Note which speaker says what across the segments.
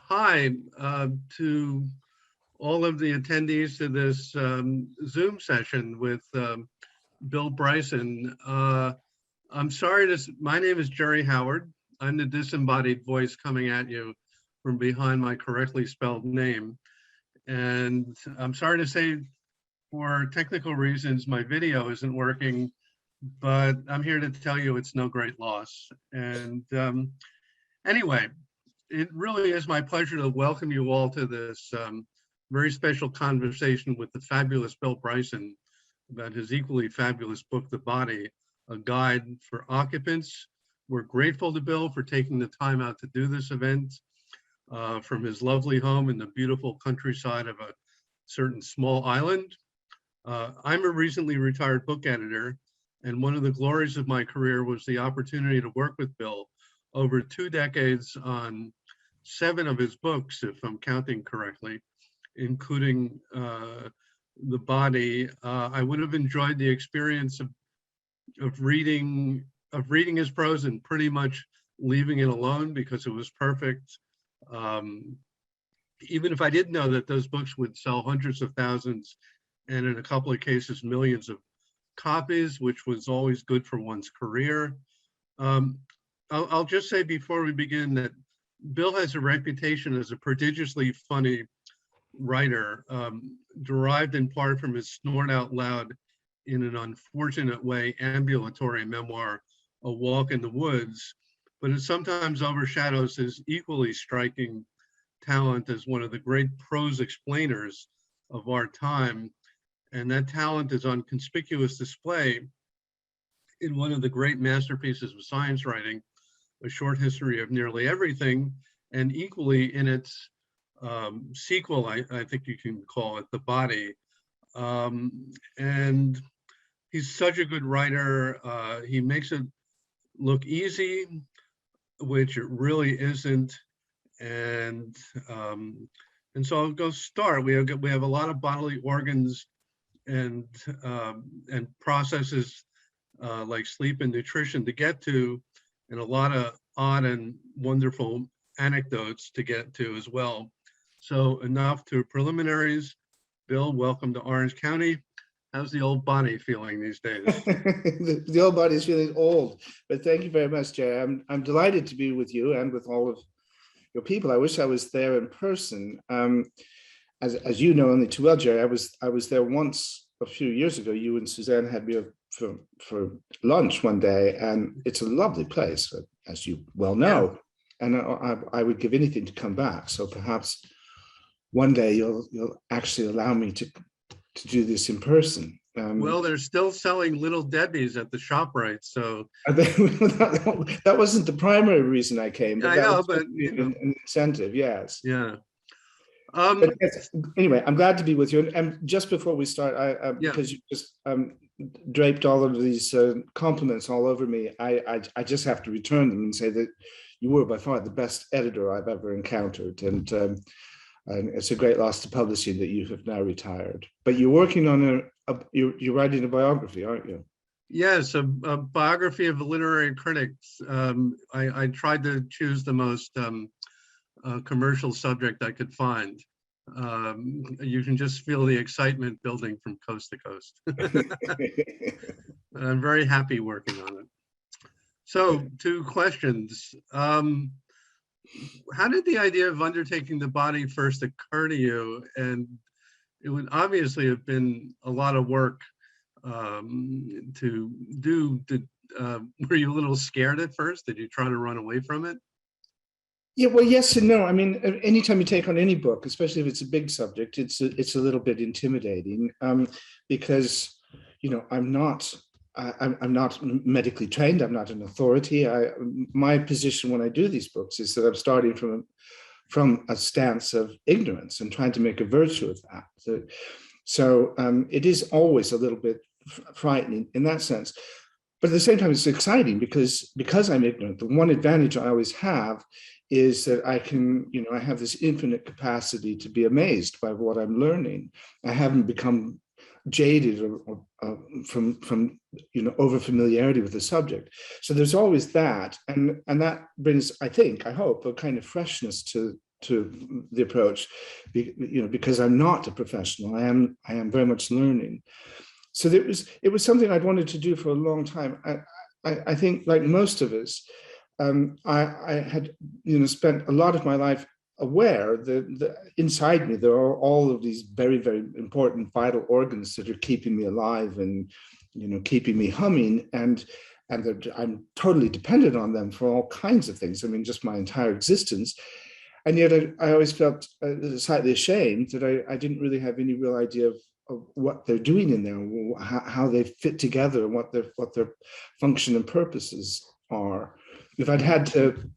Speaker 1: Hi to all of the attendees to this Zoom session with Bill Bryson. I'm sorry to, my name is Gerald Howard. I'm the disembodied voice coming at you from behind my correctly spelled name. And I'm sorry to say, for technical reasons, my video isn't working, but I'm here to tell you it's no great loss. And anyway, it really is my pleasure to welcome you all to this very special conversation with the fabulous Bill Bryson about his equally fabulous book, The Body, a guide for occupants. We're grateful to Bill for taking the time out to do this event from his lovely home in the beautiful countryside of a certain small island. I'm a recently retired book editor, and one of the glories of my career was the opportunity to work with Bill over 2 decades on 7 of his books, if I'm counting correctly, including The Body. I would have enjoyed the experience of reading his prose and pretty much leaving it alone because it was perfect. Even if I didn't know that those books would sell hundreds of thousands and in a couple of cases millions of copies, which was always good for one's career. I'll just say before we begin that Bill has a reputation as a prodigiously funny writer, derived in part from his snort out loud in an unfortunate way ambulatory memoir, A Walk in the Woods, but it sometimes overshadows his equally striking talent as one of the great prose explainers of our time. And that talent is on conspicuous display in one of the great masterpieces of science writing, A Short History of Nearly Everything, and equally in its sequel, I think you can call it, The Body. And he's such a good writer. He makes it look easy, which it really isn't. And so I'll go start. We have a lot of bodily organs and processes like sleep and nutrition to get to, and a lot of odd and wonderful anecdotes to get to as well. So enough to preliminaries. Bill, welcome to Orange County. How's the old body feeling these days?
Speaker 2: The old body is feeling old, but thank you very much, Jerry. I'm delighted to be with you and with all of your people. I wish I was there in person. As you know only too well, Jerry, I was there once a few years ago. You and Suzanne had me for lunch one day, and it's a lovely place, as you well know. Yeah. And I would give anything to come back. So perhaps one day you'll actually allow me to do this in person.
Speaker 1: Well, they're still selling Little Debbie's at the ShopRite, so
Speaker 2: that wasn't the primary reason I came. But
Speaker 1: I know, but
Speaker 2: an incentive, yes.
Speaker 1: Yeah.
Speaker 2: But anyway, I'm glad to be with you. And just before we start, because you just draped all of these compliments all over me, I just have to return them and say that you were by far the best editor I've ever encountered, and it's a great loss to publishing that you have now retired. But you're working on you're writing a biography, aren't you?
Speaker 1: Yes, a biography of a literary critic. I tried to choose the most commercial subject I could find. You can just feel the excitement building from coast to coast. I'm very happy working on it. So, 2 questions. How did the idea of undertaking The Body first occur to you? And it would obviously have been a lot of work to do. Were you a little scared at first? Did you try to run away from it?
Speaker 2: Yeah, well, yes and no. I mean, anytime you take on any book, especially if it's a big subject, it's a little bit intimidating because, you know, I'm not medically trained. I'm not an authority. My position when I do these books is that I'm starting from a stance of ignorance and trying to make a virtue of that. So it is always a little bit frightening in that sense. But at the same time, it's exciting because I'm ignorant. The one advantage I always have is that I can, you know, I have this infinite capacity to be amazed by what I'm learning. I haven't become jaded or from you know, over familiarity with the subject. So there's always that, and that brings, I hope, a kind of freshness to the approach, because I'm not a professional. I am very much learning. So it was something I'd wanted to do for a long time. I think, like most of us, I had spent a lot of my life aware that inside me there are all of these very, very important vital organs that are keeping me alive and keeping me humming, and that I'm totally dependent on them for all kinds of things. I mean, just my entire existence. And yet I always felt slightly ashamed that I didn't really have any real idea of what they're doing in there, how they fit together, and what their function and purposes are. If I'd had to,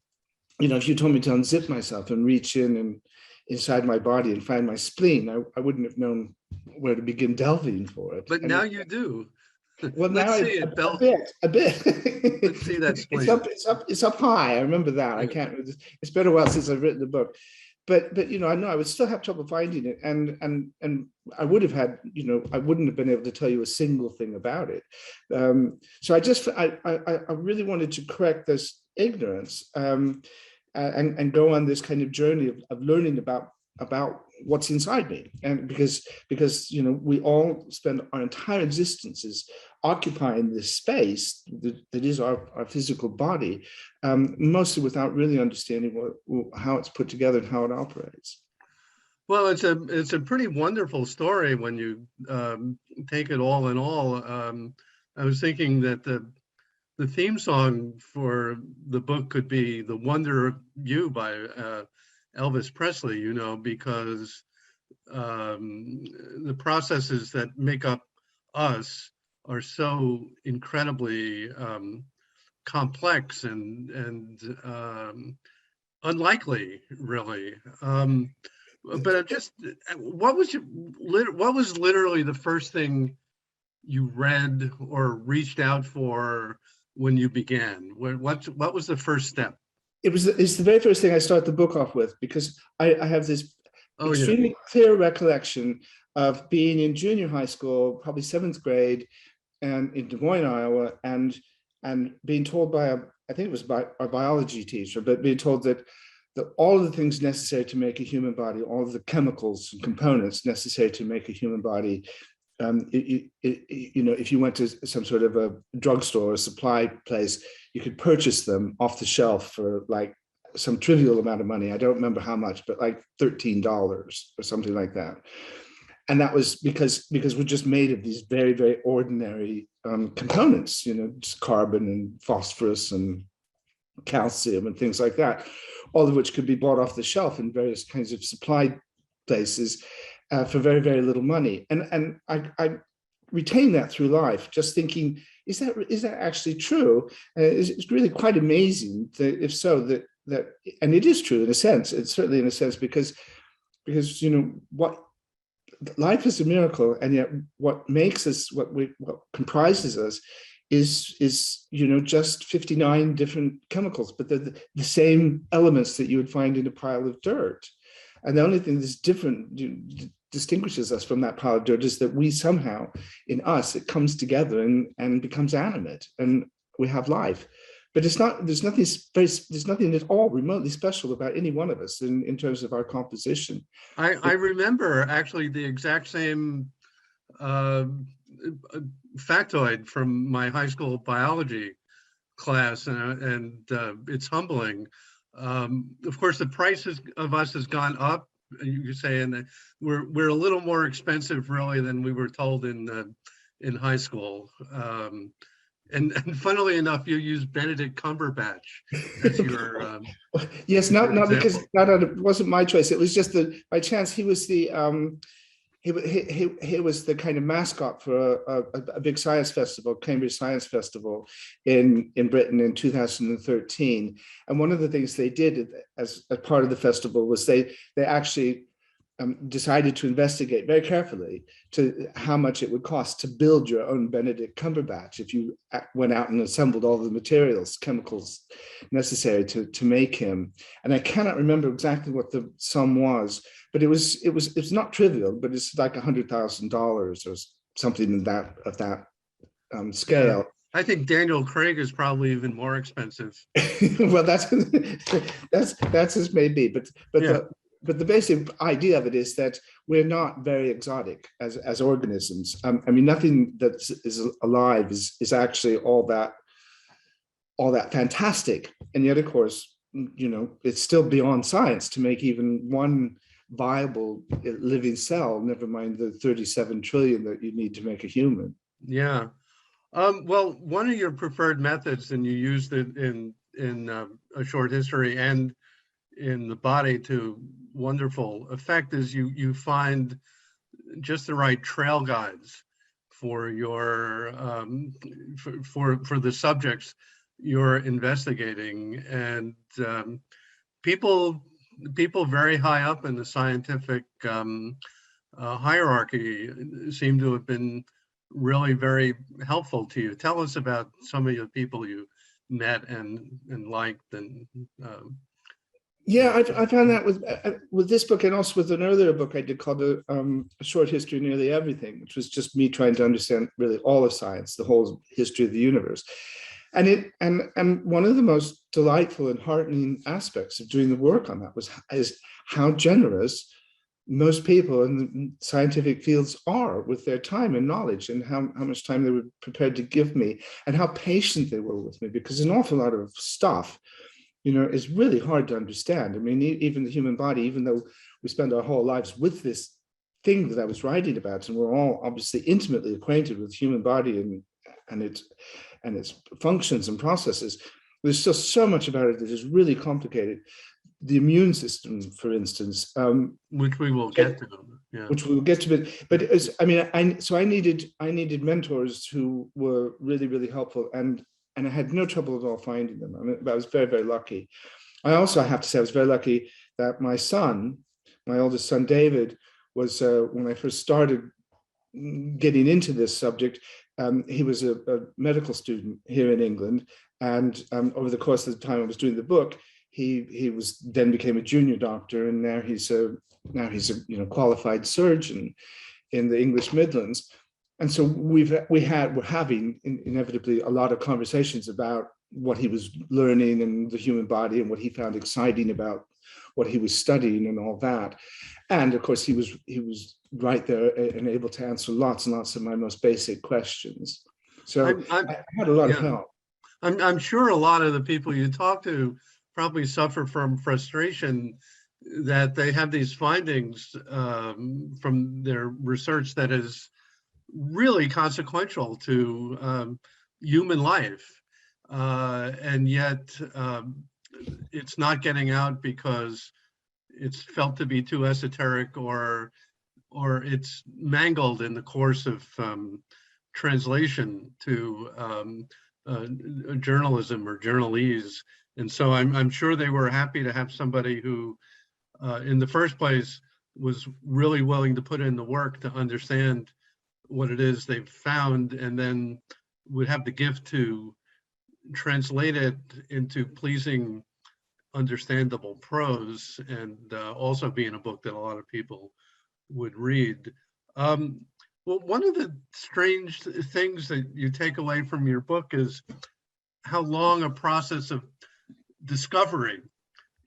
Speaker 2: if you told me to unzip myself and reach in and inside my body and find my spleen, I wouldn't have known where to begin delving for it.
Speaker 1: But now you do.
Speaker 2: Well,
Speaker 1: Let's
Speaker 2: now
Speaker 1: see it, Bill.
Speaker 2: a bit.
Speaker 1: Let's see that spleen.
Speaker 2: It's up high. I remember that. I can't. It's been a while since I've written the book, but I know I would still have trouble finding it, and I would have had, I wouldn't have been able to tell you a single thing about it. So I really wanted to correct this ignorance, and go on this kind of journey of learning about what's inside me. And because we all spend our entire existences occupying this space that is our physical body, mostly without really understanding how it's put together and how it operates.
Speaker 1: Well, it's a pretty wonderful story when you take it all in all. I was thinking that the theme song for the book could be "The Wonder of You" by Elvis Presley, because the processes that make up us are so incredibly complex and unlikely, really. But what was literally the first thing you read or reached out for when you began? What was the first step?
Speaker 2: It's the very first thing I start the book off with, because I have this extremely clear recollection of being in junior high school, probably 7th grade, and in Des Moines, Iowa, and being told by I think it was by our biology teacher, but being told that all of the things necessary to make a human body, all of the chemicals and components necessary to make a human body, if you went to some sort of a drugstore or supply place, you could purchase them off the shelf for like some trivial amount of money. I don't remember how much, but like $13 or something like that. And that was because we're just made of these very, very ordinary components, just carbon and phosphorus and calcium and things like that, all of which could be bought off the shelf in various kinds of supply places for very, very little money. And I retain that through life, just thinking, is that actually true? It's really quite amazing that, if so, that and it is true in a sense. It's certainly in a sense because what life is a miracle, and yet what makes us, what comprises us is just 59 different chemicals, but they're the same elements that you would find in a pile of dirt. And the only thing that's different, distinguishes us from that pile of dirt, is that we somehow, in us, it comes together and becomes animate, and we have life. But there's nothing at all remotely special about any one of us in terms of our composition.
Speaker 1: I remember actually the exact same factoid from my high school biology class, and it's humbling. Of course, the price of us has gone up. You could say, and we're a little more expensive, really, than we were told in high school. And funnily enough, you used Benedict Cumberbatch as your
Speaker 2: yes, not because it wasn't my choice. It was just that by chance he was the he was the kind of mascot for a big science festival, Cambridge Science Festival in Britain in 2013. And one of the things they did as part of the festival was they actually decided to investigate very carefully to how much it would cost to build your own Benedict Cumberbatch if you went out and assembled all the materials, chemicals necessary to make him. And I cannot remember exactly what the sum was, but it's not trivial, but it's like $100,000 or something of that scale.
Speaker 1: I think Daniel Craig is probably even more expensive.
Speaker 2: Well, that's as may be,
Speaker 1: Yeah,
Speaker 2: but the basic idea of it is that we're not very exotic as organisms. I mean, nothing that is alive is actually all that fantastic, and yet, of course, it's still beyond science to make even one viable living cell. Never mind the 37 trillion that you need to make a human.
Speaker 1: yeah. Well, one of your preferred methods, and you used it in A Short History and in The Body to wonderful effect, is you find just the right trail guides for your for the subjects you're investigating, and people very high up in the scientific hierarchy seem to have been really very helpful to you. Tell us about some of the people you met and liked, and
Speaker 2: Yeah, I found that with this book, and also with an earlier book I did called A Short History of Nearly Everything, which was just me trying to understand really all of science, the whole history of the universe. And one of the most delightful and heartening aspects of doing the work on that is how generous most people in the scientific fields are with their time and knowledge, and how much time they were prepared to give me, and how patient they were with me, because an awful lot of stuff is really hard to understand. I mean, even the human body, even though we spend our whole lives with this thing that I was writing about, and we're all obviously intimately acquainted with the human body and its functions and processes, there's still so much about it that is really complicated. The immune system, for instance,
Speaker 1: which we will get to. Yeah.
Speaker 2: Which we'll get to, but I needed mentors who were really, really helpful, and I had no trouble at all finding them. I mean, I was very, very lucky. I also have to say I was very lucky that my oldest son, David, was, when I first started getting into this subject, he was a medical student here in England. And over the course of the time I was doing the book, he then became a junior doctor, and now he's a qualified surgeon in the English Midlands. And so we're having inevitably a lot of conversations about what he was learning in the human body and what he found exciting about what he was studying and all that. And of course, he was right there and able to answer lots and lots of my most basic questions. So I had a lot of help.
Speaker 1: I'm sure a lot of the people you talk to probably suffer from frustration that they have these findings from their research that is really consequential to human life, and yet it's not getting out because it's felt to be too esoteric, or it's mangled in the course of translation to journalism or journalese. And so I'm sure they were happy to have somebody who, in the first place, was really willing to put in the work to understand what it is they've found, and then would have the gift to translate it into pleasing, understandable prose, and also be in a book that a lot of people would read. Well, one of the strange things that you take away from your book is how long a process of discovery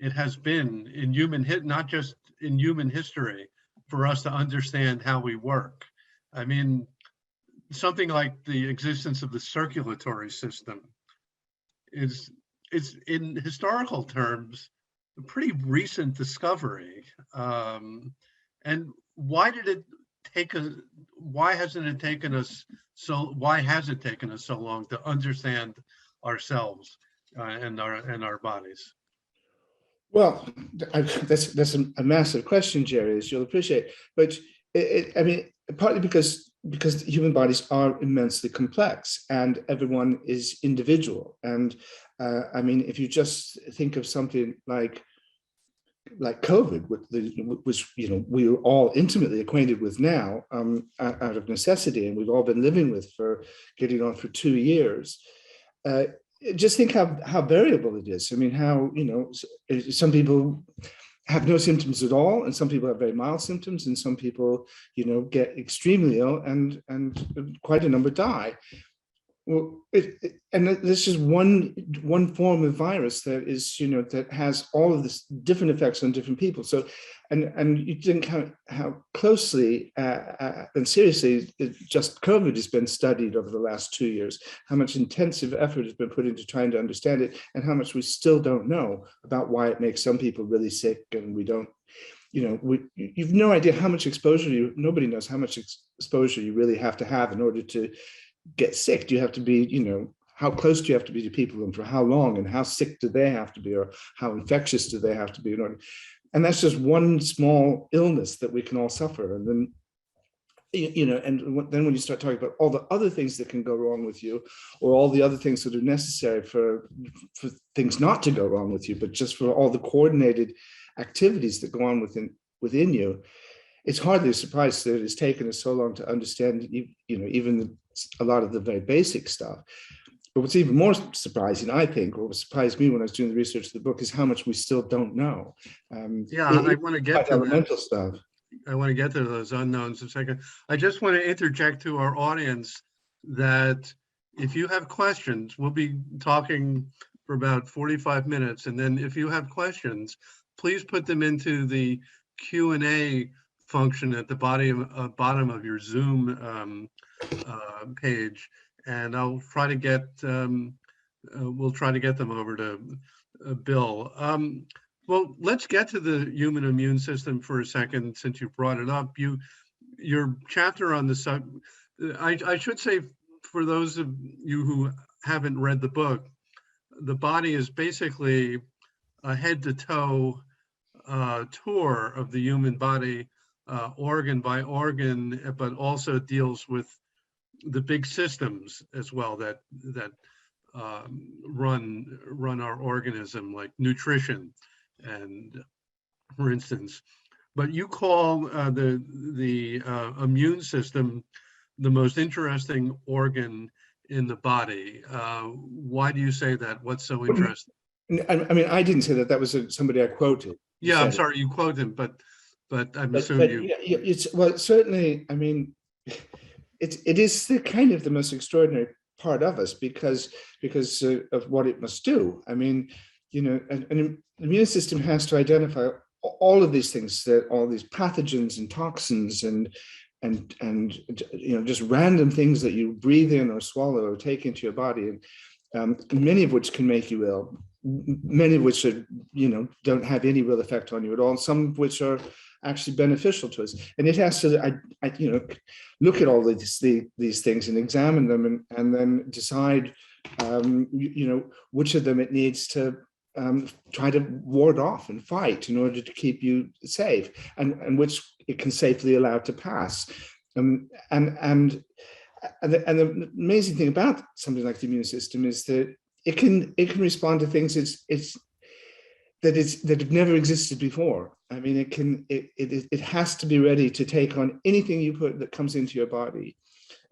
Speaker 1: it has been in not just in human history, for us to understand how we work. I mean, something like the existence of the circulatory system is in historical terms a pretty recent discovery. And why has it taken us so long to understand ourselves and our bodies?
Speaker 2: Well, that's a massive question, Jerry, as you'll appreciate. But I mean, partly because human bodies are immensely complex, and everyone is individual. And I mean, if you just think of something like COVID, which we are all intimately acquainted with now, out of necessity, and we've all been living with for getting on for 2 years. Just think how variable it is. I mean, how some people have no symptoms at all, and some people have very mild symptoms, and some people get extremely ill, and quite a number die. Well, and this is one form of virus that is, that has all of this different effects on different people. So, and you didn't count how closely and seriously just COVID has been studied over the last 2 years, how much intensive effort has been put into trying to understand it, and how much we still don't know about why it makes some people really sick, and we don't. You've no idea how much exposure nobody knows how much exposure you really have to have in order to get sick. Do you have to be, how close do you have to be to people, and for how long, and how sick do they have to be, or how infectious do they have to be in order? And that's just one small illness that we can all suffer. And then, and then when you start talking about all the other things that can go wrong with you, or all the other things that are necessary for things not to go wrong with you, but just for all the coordinated activities that go on within you, it's hardly a surprise that it's taken us so long to understand, even a lot of the very basic stuff. But what's even more surprising, I think, or what surprised me when I was doing the research of the book, is how much we still don't know.
Speaker 1: I want to get to
Speaker 2: elemental stuff.
Speaker 1: I want to get to those unknowns in a second. I just want to interject to our audience that if you have questions, we'll be talking for about 45 minutes. And then if you have questions, please put them into the Q&A function at the bottom of your Zoom page, and I'll try to get we'll try to get them over to Bill. Well, let's get to the human immune system for a second, since you brought it up. Your chapter on the I should say, for those of you who haven't read the book, the body is basically a head to toe tour of the human body, organ by organ, but also deals with the big systems as well that run our organism, like nutrition, and for instance. But you call the immune system the most interesting organ in the body. Why do you say that? What's so interesting?
Speaker 2: I mean, I didn't say that. That was somebody I quoted.
Speaker 1: Yeah, I'm sorry you quote him, but I'm assuming you.
Speaker 2: Well, certainly. I mean, it is the kind of the most extraordinary part of us because of what it must do. I mean, an immune system has to identify all of these things, that all these pathogens and toxins and just random things that you breathe in or swallow or take into your body, and many of which can make you ill, many of which are, don't have any real effect on you at all, and some of which are actually beneficial to us. And it has to, look at all of these things and examine them, and then decide, which of them it needs to try to ward off and fight in order to keep you safe, and which it can safely allow to pass. And the amazing thing about something like the immune system is that it can respond to things that have never existed before. I mean, it has to be ready to take on anything you put that comes into your body,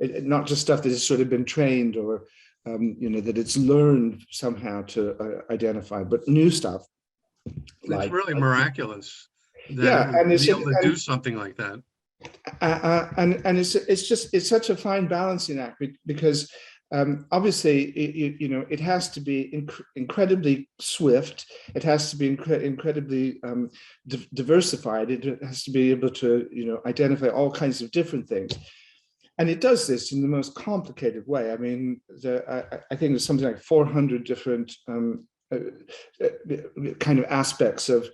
Speaker 2: not just stuff that has sort of been trained or that it's learned somehow to identify, but new stuff.
Speaker 1: It's really miraculous that it would be able to do something like that.
Speaker 2: And it's such a fine balancing act, because obviously it has to be incredibly swift. It has to be incredibly diversified. It has to be able to identify all kinds of different things. And it does this in the most complicated way. I mean, I think there's something like 400 different kind of aspects of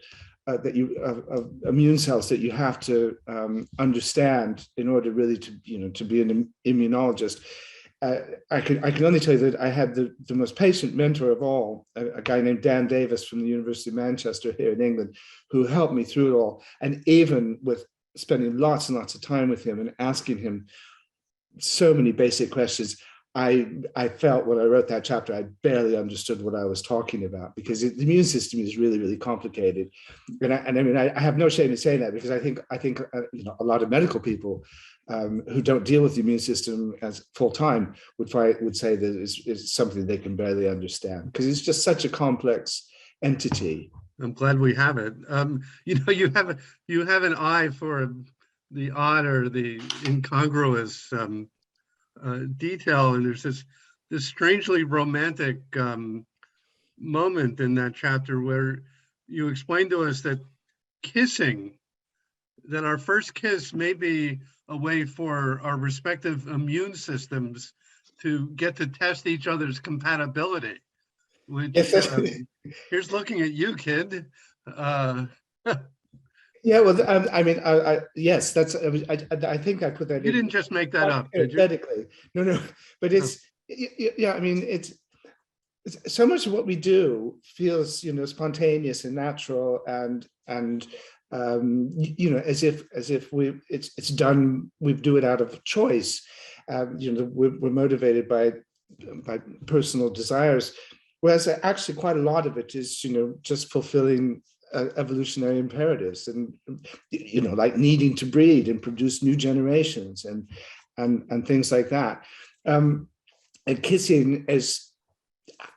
Speaker 2: immune cells that you have to understand in order really to be an immunologist. I can only tell you that I had the most patient mentor of all, a guy named Dan Davis from the University of Manchester here in England, who helped me through it all. And even with spending lots and lots of time with him and asking him so many basic questions, I felt when I wrote that chapter, I barely understood what I was talking about, because the immune system is really, really complicated. And I mean, I have no shame in saying that, because I think a lot of medical people who don't deal with the immune system as full time would say that it's something they can barely understand, because it's just such a complex entity.
Speaker 1: I'm glad we have it. You have an eye for the odd or the incongruous detail, and there's this this strangely romantic moment in that chapter where you explain to us that kissing, that our first kiss may be a way for our respective immune systems to get to test each other's compatibility, which
Speaker 2: Yes,
Speaker 1: here's looking at you, kid.
Speaker 2: yeah. Well, I mean, yes, that's. I think I put that
Speaker 1: You
Speaker 2: in
Speaker 1: didn't just make that
Speaker 2: quite
Speaker 1: up, did you?
Speaker 2: parenthetically. No, no, but it's yeah. I mean, it's so much of what we do feels, spontaneous and natural, and as if it's done. We do it out of choice. We're motivated by personal desires, whereas actually quite a lot of it is, just fulfilling evolutionary imperatives, and like needing to breed and produce new generations, and things like that. And kissing is,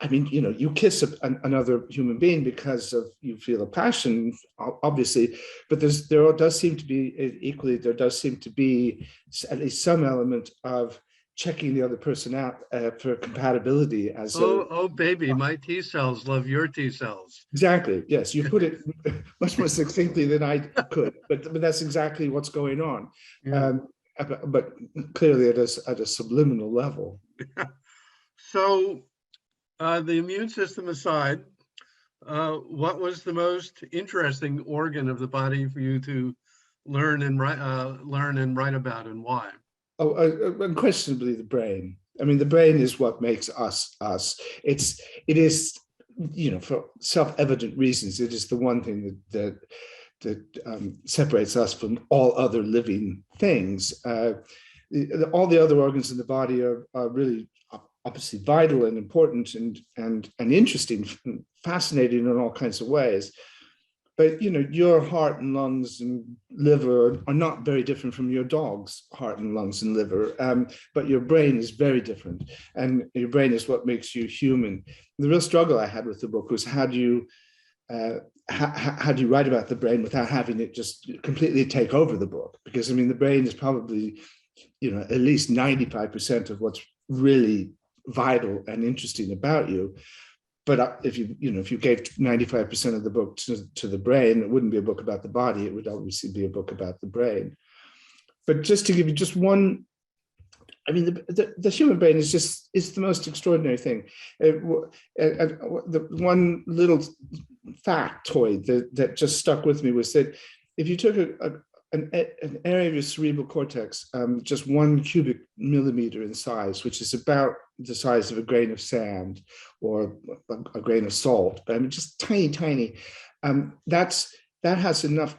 Speaker 2: I mean, you kiss another human being because of, you feel a passion, obviously, but there does seem to be at least some element of checking the other person out for compatibility.
Speaker 1: Oh, baby, my T cells love your T cells.
Speaker 2: Exactly. Yes, you put it much more succinctly than I could, but that's exactly what's going on.
Speaker 1: Yeah.
Speaker 2: But clearly at a subliminal level.
Speaker 1: So, the immune system aside, what was the most interesting organ of the body for you to learn and write about, and why?
Speaker 2: Oh, unquestionably the brain. I mean, the brain is what makes us us. It is, for self-evident reasons, it is the one thing that separates us from all other living things. All the other organs in the body are really obviously vital and important and interesting, fascinating in all kinds of ways. But your heart and lungs and liver are not very different from your dog's heart and lungs and liver. But your brain is very different, and your brain is what makes you human. The real struggle I had with the book was how do you write about the brain without having it just completely take over the book? Because I mean, the brain is probably at least 95% of what's really vital and interesting about you. But if you gave 95% of the book to the brain, it wouldn't be a book about the body. It would obviously be a book about the brain. But just to give you just one, I mean, the human brain is the most extraordinary thing. The one little factoid that just stuck with me was that if you took an area of your cerebral cortex, just 1 cubic millimeter in size, which is about the size of a grain of sand or a grain of salt, I mean, just tiny. That has enough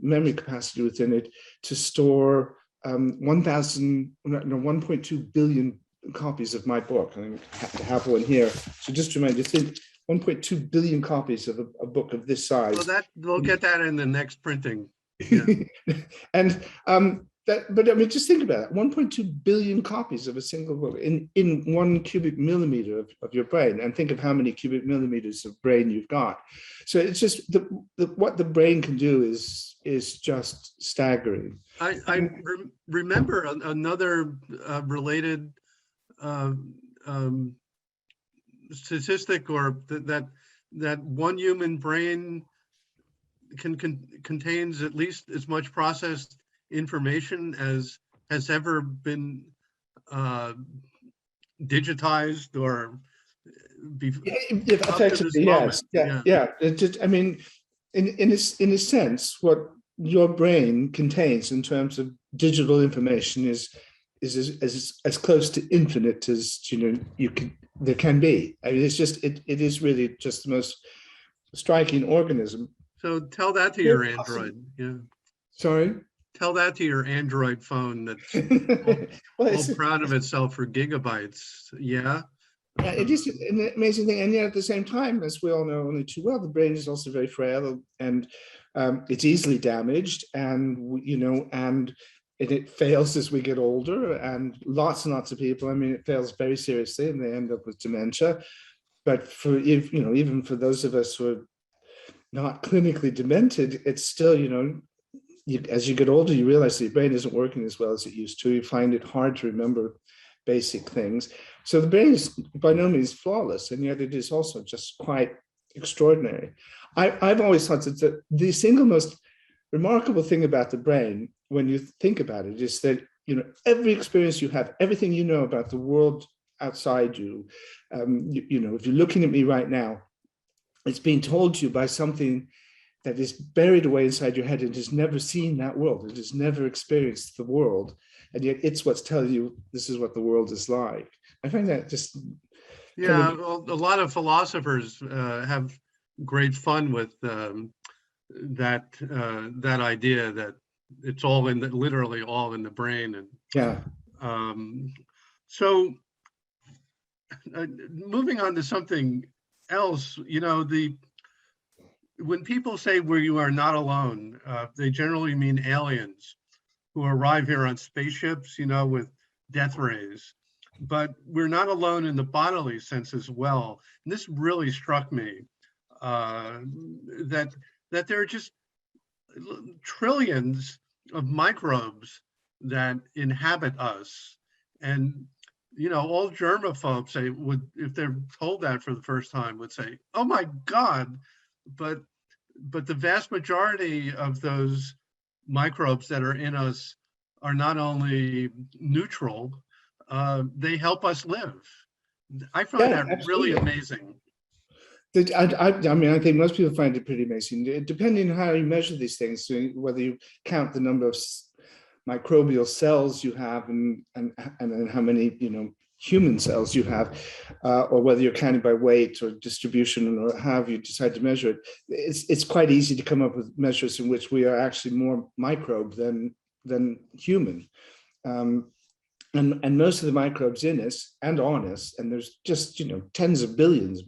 Speaker 2: memory capacity within it to store 1.2 billion copies of my book. I have one here. So just to remind you, think 1.2 billion copies of a book of this size.
Speaker 1: Well, we'll get that in the next printing. Yeah.
Speaker 2: And but I mean, just think about it: 1.2 billion copies of a single book in 1 cubic millimeter of your brain, and think of how many cubic millimeters of brain you've got. So it's just what the brain can do is just staggering.
Speaker 1: I remember another related statistic, or that one human brain contains at least as much processed information as has ever been digitized or
Speaker 2: effectively, yes. Yeah. It just, I mean, in a sense, what your brain contains in terms of digital information is as close to infinite as there can be. I mean, it is really just the most striking organism.
Speaker 1: So tell that to your Android. Yeah.
Speaker 2: Sorry?
Speaker 1: Tell that to your Android phone that's all proud of itself for gigabytes. Yeah.
Speaker 2: It is an amazing thing. And yet at the same time, as we all know only too well, the brain is also very frail, and it's easily damaged, and it fails as we get older, and lots of people, I mean, it fails very seriously and they end up with dementia. But even for those of us who are not clinically demented, it's still, as you get older, you realize that your brain isn't working as well as it used to. You find it hard to remember basic things. So the brain is by no means flawless, and yet it is also just quite extraordinary. I've always thought that the single most remarkable thing about the brain, when you think about it, is that, you know, every experience you have, everything you know about the world outside you, you know, if you're looking at me right now, it's being told to you by something that is buried away inside your head and has never seen that world. It has never experienced the world. And yet it's what's telling you this is what the world is like. I find that just...
Speaker 1: Yeah, well, a lot of philosophers have great fun with that idea that it's all in the, literally all in the brain. And
Speaker 2: yeah.
Speaker 1: So moving on to something else, you know, when people say where you are not alone, they generally mean aliens who arrive here on spaceships, you know, with death rays. But we're not alone in the bodily sense as well. And this really struck me, that there are just trillions of microbes that inhabit us. And, you know, all germaphobes say if they're told that for the first time, would say, oh my God, but the vast majority of those microbes that are in us are not only neutral, they help us live. I find that
Speaker 2: absolutely.
Speaker 1: really amazing.
Speaker 2: I mean, I think most people find it pretty amazing. Depending on how you measure these things, whether you count the number of microbial cells you have and then how many, you know, human cells you have, or whether you're counting by weight or distribution or however you decide to measure it, it's quite easy to come up with measures in which we are actually more microbe than human. And most of the microbes in us and on us, and there's just, you know, tens of billions,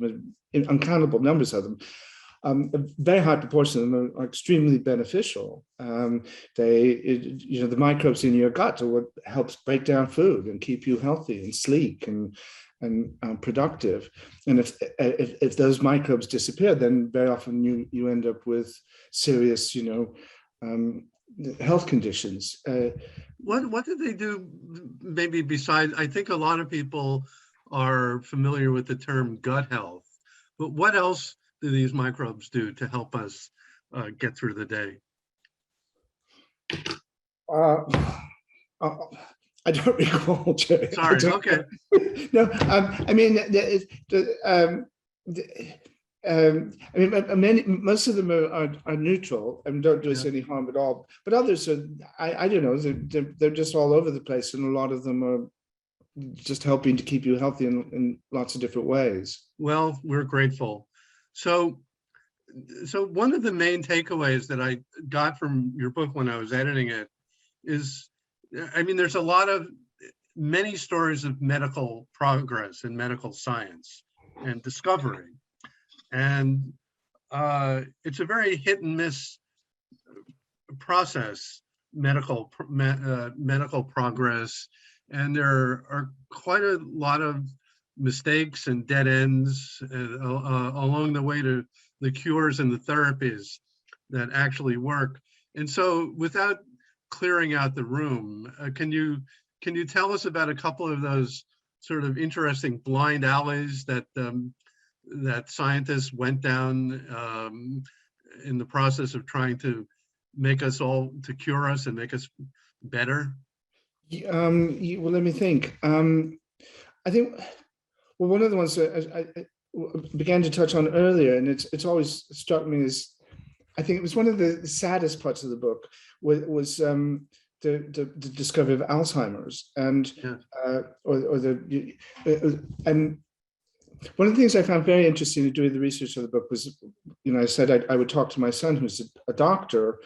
Speaker 2: uncountable numbers of them, a very high proportion of them are extremely beneficial. You know, the microbes in your gut are what helps break down food and keep you healthy and sleek and productive. And if those microbes disappear, then very often you end up with serious, you know, health conditions.
Speaker 1: What did they do? Maybe besides, I think a lot of people are familiar with the term gut health, but what else do these microbes do to help us get through the day?
Speaker 2: I don't recall, Jerry.
Speaker 1: Sorry. Okay.
Speaker 2: No, I mean, most of them are neutral and don't do us any harm at all. But others are, I don't know, they're just all over the place, and a lot of them are just helping to keep you healthy in lots of different ways.
Speaker 1: Well, we're grateful. So one of the main takeaways that I got from your book when I was editing it is, I mean, there's many stories of medical progress and medical science and discovery. And it's a very hit and miss process, medical progress. And there are quite a lot of mistakes and dead ends along the way to the cures and the therapies that actually work. And so without clearing out the room, can you tell us about a couple of those sort of interesting blind alleys that scientists went down in the process of trying to to cure us and make us better?
Speaker 2: Well, let me think. I think, well, one of the ones that I began to touch on earlier, and it's always struck me as, I think it was one of the saddest parts of the book, was the discovery of Alzheimer's, and and one of the things I found very interesting in doing the research of the book was, you know, I said I would talk to my son, who's a doctor,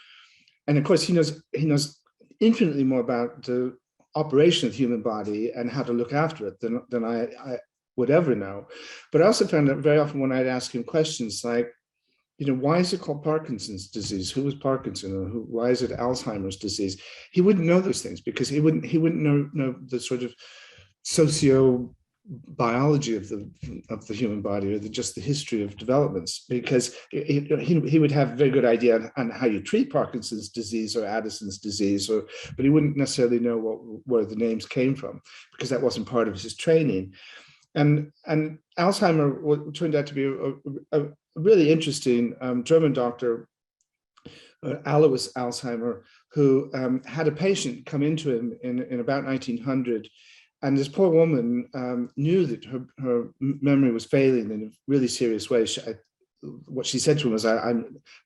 Speaker 2: and of course he knows infinitely more about the operation of the human body and how to look after it than I would ever know. But I also found that very often when I'd ask him questions like, you know, why is it called Parkinson's disease? Who is Parkinson? Or why is it Alzheimer's disease? He wouldn't know those things because he wouldn't know the sort of biology of the human body, or just the history of developments, because he would have a very good idea on how you treat Parkinson's disease or Addison's disease, but he wouldn't necessarily know where the names came from, because that wasn't part of his training. And Alzheimer turned out to be a really interesting German doctor, Alois Alzheimer, who had a patient come into him in about 1900. And this poor woman knew that her memory was failing in a really serious way. What she said to him was,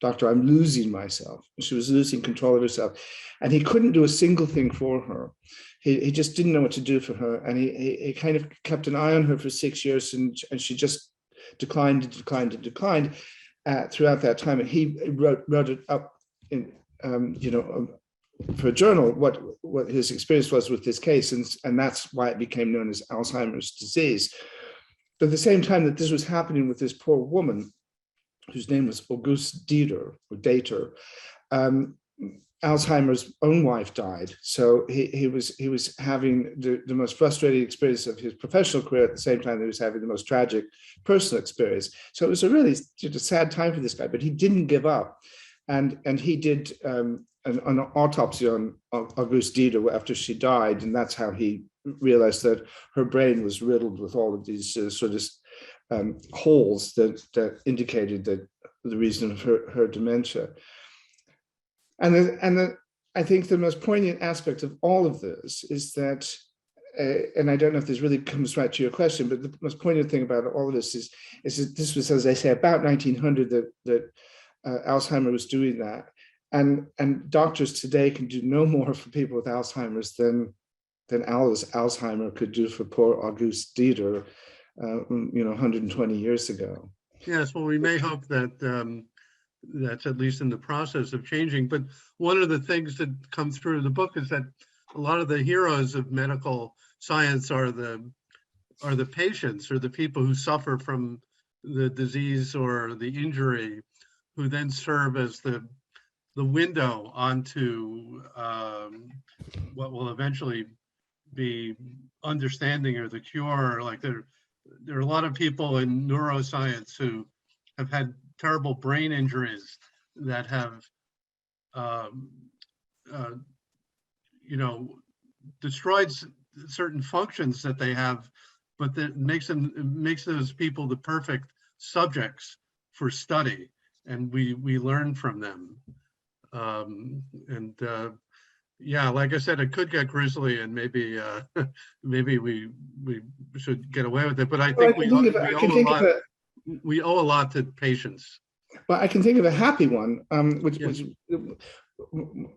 Speaker 2: "Doctor, I'm losing myself." She was losing control of herself. And he couldn't do a single thing for her. He just didn't know what to do for her. And he kind of kept an eye on her for 6 years, and she just declined throughout that time. And he wrote it up in, for a journal, what his experience was with this case, and that's why it became known as Alzheimer's disease. But at the same time that this was happening with this poor woman, whose name was Auguste Dater, Alzheimer's own wife died. So he was having the most frustrating experience of his professional career at the same time that he was having the most tragic personal experience. So it was a really sad time for this guy, but he didn't give up, and he did an autopsy on Auguste Dater after she died, and that's how he realized that her brain was riddled with all of these sort of holes that indicated that the reason of her dementia. And I think the most poignant aspect of all of this is that, and I don't know if this really comes right to your question, but the most poignant thing about all of this is that this was, as I say, about 1900 that Alzheimer was doing that. And doctors today can do no more for people with Alzheimer's than Alois Alzheimer could do for poor Auguste Dater, 120 years ago.
Speaker 1: Yes, well, we may hope that that's at least in the process of changing. But one of the things that come through the book is that a lot of the heroes of medical science are the patients, or the people who suffer from the disease or the injury, who then serve as the window onto what will eventually be understanding or the cure. Like there are a lot of people in neuroscience who have had terrible brain injuries that have, destroyed certain functions that they have, but that makes those people the perfect subjects for study, and we learn from them. Yeah, like I said, it could get grisly, and maybe we should get away with it. But I think we owe a lot to patients.
Speaker 2: Well, I can think of a happy one, which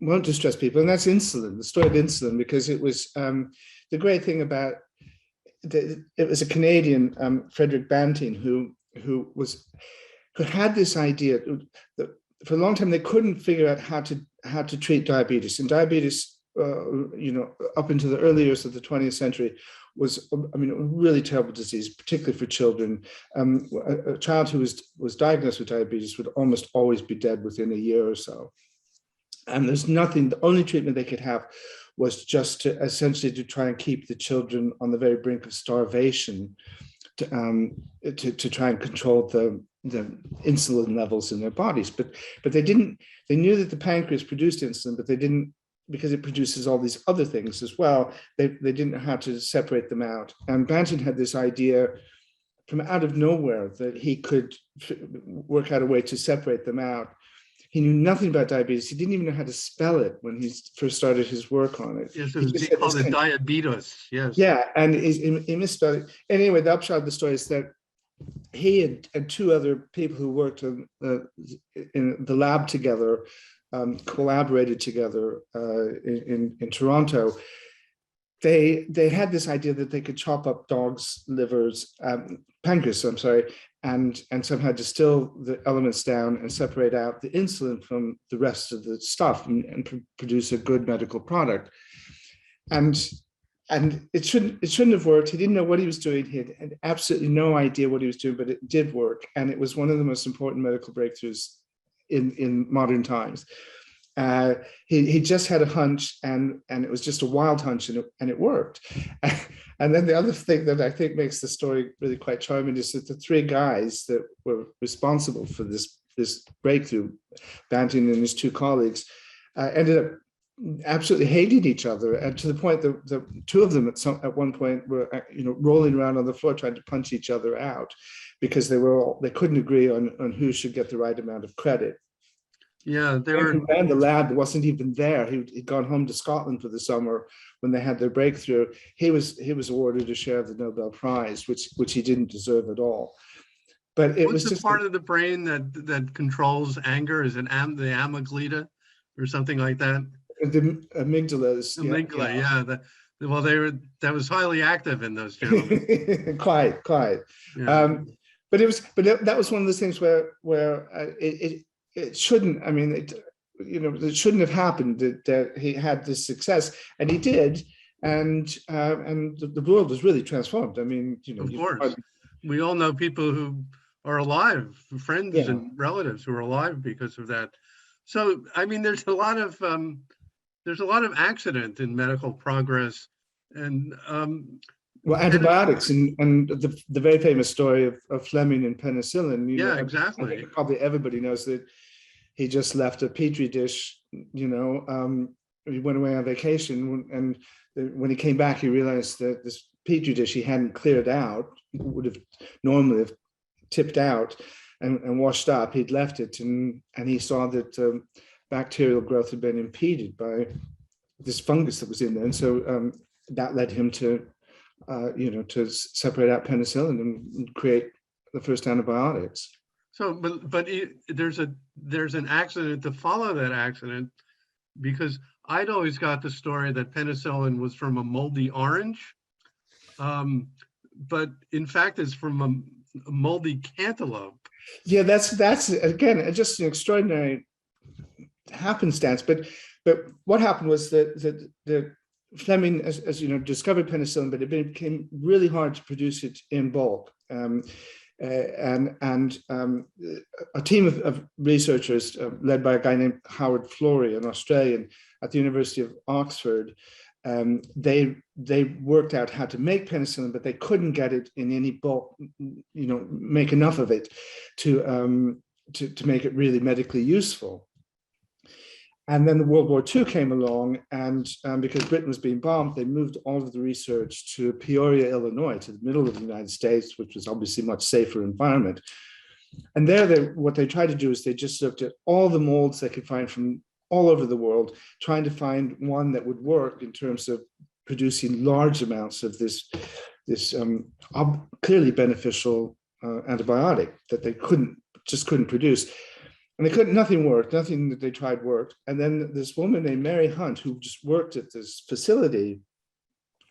Speaker 2: won't distress people, and that's Insulin, the story of Insulin, because it was the great thing about it was a Canadian, Frederick Banting, who had this idea that for a long time they couldn't figure out how to treat diabetes, and diabetes, up into the early years of the 20th century was, a really terrible disease, particularly for children. A child who was diagnosed with diabetes would almost always be dead within a year or so. And there's nothing, the only treatment they could have was just to essentially to try and keep the children on the very brink of starvation, to try and control the insulin levels in their bodies. But they knew that the pancreas produced insulin, but they didn't, because it produces all these other things as well, they didn't know how to separate them out. And Banting had this idea from out of nowhere that he could work out a way to separate them out. He knew nothing about diabetes. He didn't even know how to spell it when he first started his work on it.
Speaker 1: Yes, he called it diabetes. Yes.
Speaker 2: Yeah, and he misspelled it. Anyway, the upshot of the story is that he and two other people who worked in the lab together, collaborated together in Toronto. They had this idea that they could chop up dogs' livers, pancreas, I'm sorry, and somehow distill the elements down and separate out the insulin from the rest of the stuff and produce a good medical product. And it shouldn't have worked. He didn't know what he was doing. He had absolutely no idea what he was doing, but it did work. And it was one of the most important medical breakthroughs in modern times. He just had a hunch, and it was just a wild hunch, and it worked. And then the other thing that I think makes the story really quite charming is that the three guys that were responsible for this breakthrough, Banting and his two colleagues, ended up absolutely hating each other, and to the point that the two of them at one point were rolling around on the floor trying to punch each other out because they couldn't agree on who should get the right amount of credit.
Speaker 1: Yeah, they were.
Speaker 2: And the lad wasn't even there. He'd gone home to Scotland for the summer when they had their breakthrough. He was awarded a share of the Nobel Prize, which he didn't deserve at all. But it was just
Speaker 1: part of the brain that controls anger. Is it the amygdala or something like that?
Speaker 2: The amygdalas.
Speaker 1: Amygdala, yeah. That was highly active in those gentlemen.
Speaker 2: quite.
Speaker 1: Yeah.
Speaker 2: But that was one of those things where it shouldn't. I mean, it shouldn't have happened that he had this success, and he did, and the world was really transformed. I mean,
Speaker 1: of course, we all know people who are alive, friends and relatives who are alive because of that. So, I mean, there's a lot of accident in medical progress, and
Speaker 2: antibiotics and the very famous story of Fleming and penicillin.
Speaker 1: Exactly.
Speaker 2: I think probably everybody knows that he just left a petri dish. He went away on vacation, and when he came back, he realized that this petri dish he hadn't cleared out would have normally have tipped out and washed up. He'd left it, and he saw that bacterial growth had been impeded by this fungus that was in there, and so that led him to separate out penicillin and create the first antibiotics.
Speaker 1: So, but there's an accident to follow that accident, because I'd always got the story that penicillin was from a moldy orange, but in fact it's from a moldy cantaloupe. Yeah,
Speaker 2: that's again just an extraordinary happenstance. But what happened was that Fleming, as you know, discovered penicillin, but it became really hard to produce it in bulk. And a team of researchers led by a guy named Howard Florey, an Australian at the University of Oxford, they worked out how to make penicillin, but they couldn't get it in any bulk, make enough of it to make it really medically useful. And then the World War II came along, and because Britain was being bombed, they moved all of the research to Peoria, Illinois, to the middle of the United States, which was obviously a much safer environment. And there, what they tried to do is they just looked at all the molds they could find from all over the world, trying to find one that would work in terms of producing large amounts of this clearly beneficial antibiotic that they couldn't produce. And nothing worked, nothing that they tried worked. And then this woman named Mary Hunt, who just worked at this facility,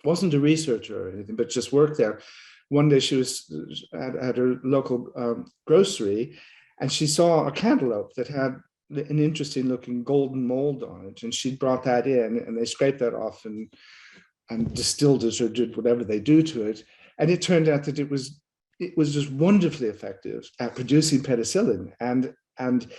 Speaker 2: wasn't a researcher or anything, but just worked there. One day she was at her local grocery, and she saw a cantaloupe that had an interesting looking golden mold on it. And she brought that in, and they scraped that off and distilled it or did whatever they do to it. And it turned out that it was just wonderfully effective at producing penicillin. And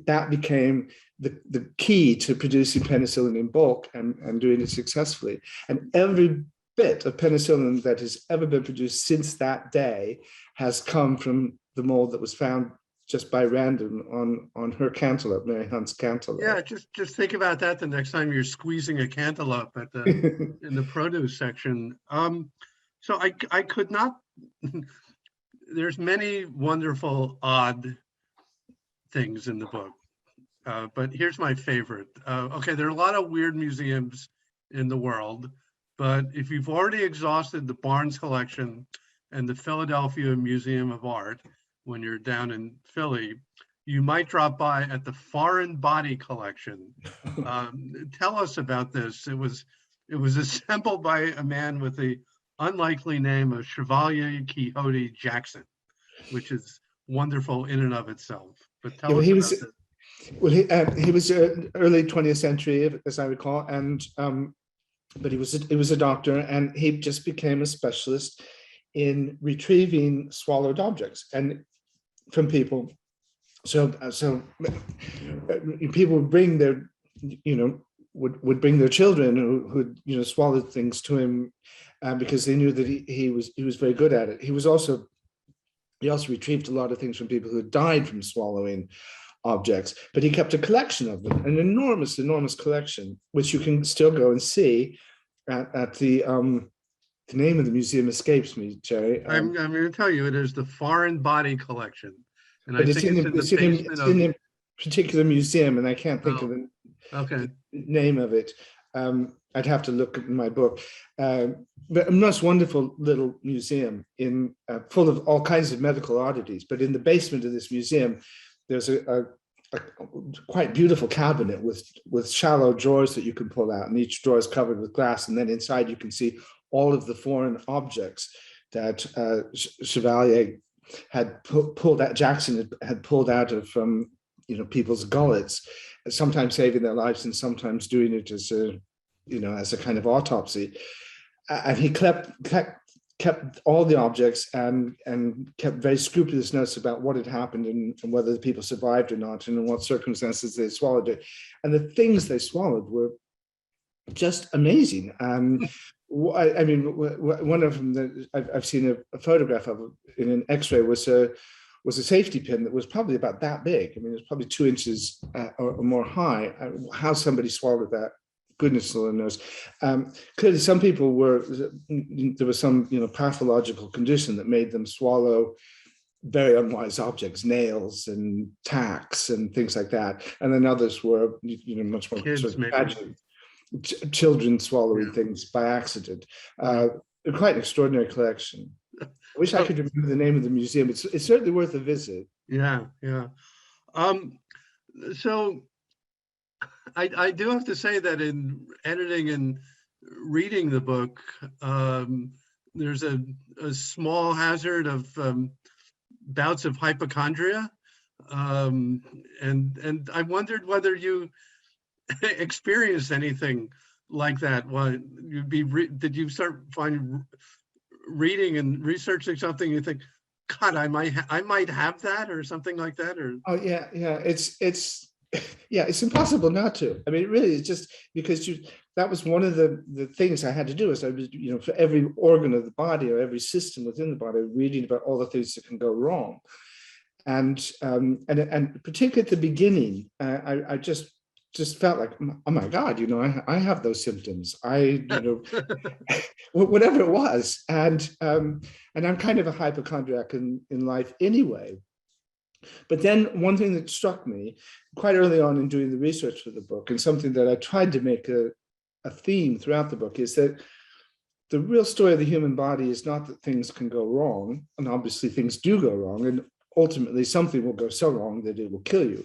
Speaker 2: that became the key to producing penicillin in bulk and doing it successfully. And every bit of penicillin that has ever been produced since that day has come from the mold that was found just by random on her cantaloupe, Mary Hunt's cantaloupe.
Speaker 1: Yeah, just think about that the next time you're squeezing a cantaloupe at in the produce section. So I could not. There's many wonderful odd things in the book, but here's my favorite. Okay, there are a lot of weird museums in the world, but if you've already exhausted the Barnes collection and the Philadelphia Museum of Art when you're down in Philly, you might drop by at the Foreign Body Collection. Tell us about this. It was assembled by a man with the unlikely name of Chevalier Quixote Jackson, which is wonderful in and of itself. But tell us about this.
Speaker 2: Well, he was early 20th century, as I recall, and but he was a doctor, and he just became a specialist in retrieving swallowed objects and from people. So people would bring their, would bring their children who swallowed things to him, because they knew that he was very good at it. He also retrieved a lot of things from people who had died from swallowing objects, but he kept a collection of them, an enormous collection, which you can still go and see at the name of the museum escapes me, Jerry.
Speaker 1: I'm going to tell you, it is the Foreign Body Collection, and I
Speaker 2: But
Speaker 1: think it's in
Speaker 2: a particular museum, and I can't think of the name of it. I'd have to look in my book. But a most wonderful little museum full of all kinds of medical oddities. But in the basement of this museum, there's a quite beautiful cabinet with shallow drawers that you can pull out, and each drawer is covered with glass. And then inside you can see all of the foreign objects that Chevalier had pulled out, Jackson had pulled out of people's gullets, sometimes saving their lives and sometimes doing it as a kind of autopsy. And he kept all the objects and kept very scrupulous notes about what had happened and whether the people survived or not and in what circumstances they swallowed it. And the things they swallowed were just amazing. I mean, one of them that I've seen a photograph of in an X-ray was a safety pin that was probably about that big. I mean, it was probably 2 inches or more high. How somebody swallowed that, goodness alone knows. Clearly, some people there was some pathological condition that made them swallow very unwise objects, nails and tacks and things like that. And then others were much more
Speaker 1: Kids,
Speaker 2: sort of tragic. Children swallowing things by accident. Quite an extraordinary collection. I wish I could remember the name of the museum. It's certainly worth a visit.
Speaker 1: Yeah. So I do have to say that in editing and reading the book, there's a small hazard of bouts of hypochondria, and I wondered whether you experienced anything like that. Did you start reading and researching something you think, God, I might have that or something like that? Or it's impossible not to. I mean, it really is, just because that was one of the things I had to do. Is I was for every organ of the body or every system within the body, reading about all the things that can go wrong, and particularly at the beginning, I just felt like, oh my God, I have those symptoms. Whatever it was, and I'm kind of a hypochondriac in life anyway. But then one thing that struck me quite early on in doing the research for the book, and something that I tried to make a theme throughout the book, is that the real story of the human body is not that things can go wrong, and obviously things do go wrong, and ultimately something will go so wrong that it will kill you.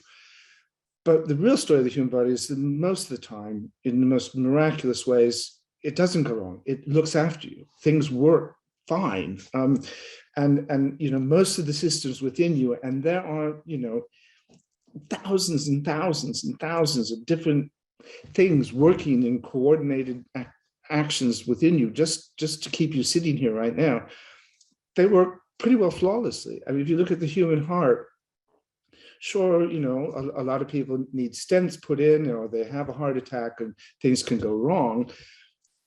Speaker 1: But the real story of the human body is that most of the time, in the most miraculous ways, it doesn't go wrong. It looks after you. Things work fine. And most of the systems within you, and there are, thousands and thousands and thousands of different things working in coordinated actions within you, just to keep you sitting here right now. They work pretty well flawlessly. I mean, if you look at the human heart, sure, a lot of people need stents put in, or they have a heart attack and things can go wrong.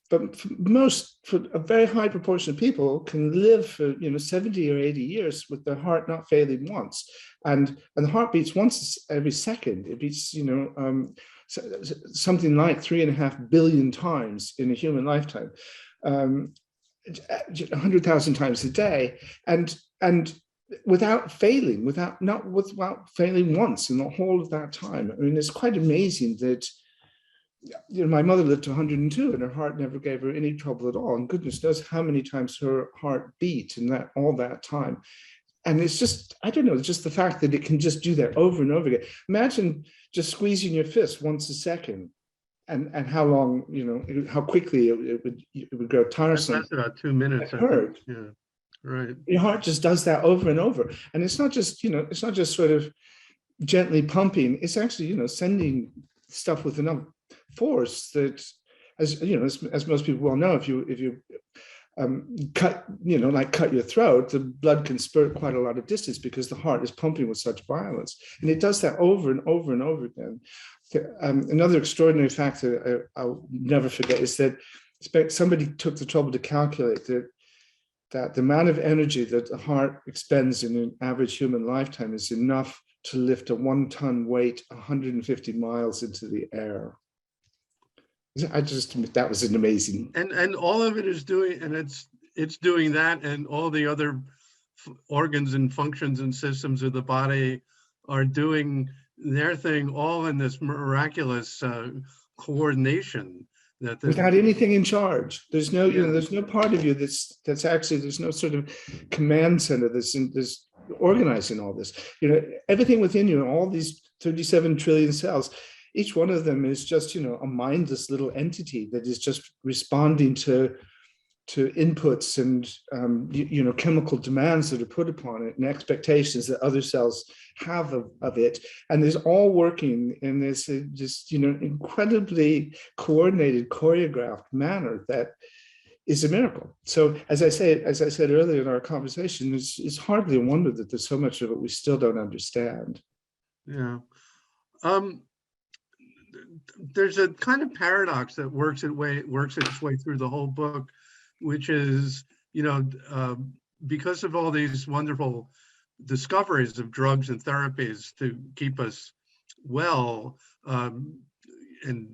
Speaker 1: But for a very high proportion of people can live for 70 or 80 years with their heart not failing once, and the heart beats once every second. It beats something like 3.5 billion times in a human lifetime, 100,000 times a day, and without failing, without failing once in the whole of that time. I mean, it's quite amazing that. My mother lived to 102 and her heart never gave her any trouble at all. And goodness knows how many times her heart beat in all that time. And it's just, I don't know, it's just the fact that it can just do that over and over again. Imagine just squeezing your fist once a second and how long, how quickly it would grow tiresome. That's about 2 minutes.
Speaker 2: I heard.
Speaker 1: Yeah, right.
Speaker 2: Your heart just does that over and over. And it's not just, sort of gently pumping. It's actually, sending stuff with enough force that, as most people well know, if you cut your throat, the blood can spurt quite a lot of distance because the heart is pumping with such violence, and it does that over and over and over again. Another extraordinary fact that I'll never forget is that somebody took the trouble to calculate that the amount of energy that the heart expends in an average human lifetime is enough to lift a 1-ton weight 150 miles into the air. That was an amazing.
Speaker 1: And all of it is doing, and it's doing that, and all the other organs and functions and systems of the body are doing their thing, all in this miraculous coordination.
Speaker 2: Without anything in charge. There's no, there's no part of you that's actually, there's no sort of command center that's organizing all this. Everything within you, all these 37 trillion cells, each one of them is just, a mindless little entity that is just responding to inputs and, chemical demands that are put upon it and expectations that other cells have of it. And it's all working in this just, incredibly coordinated, choreographed manner that is a miracle. So as I said earlier in our conversation, it's hardly a wonder that there's so much of it we still don't understand.
Speaker 1: Yeah. There's a kind of paradox that works its way through the whole book, which is, because of all these wonderful discoveries of drugs and therapies to keep us well, and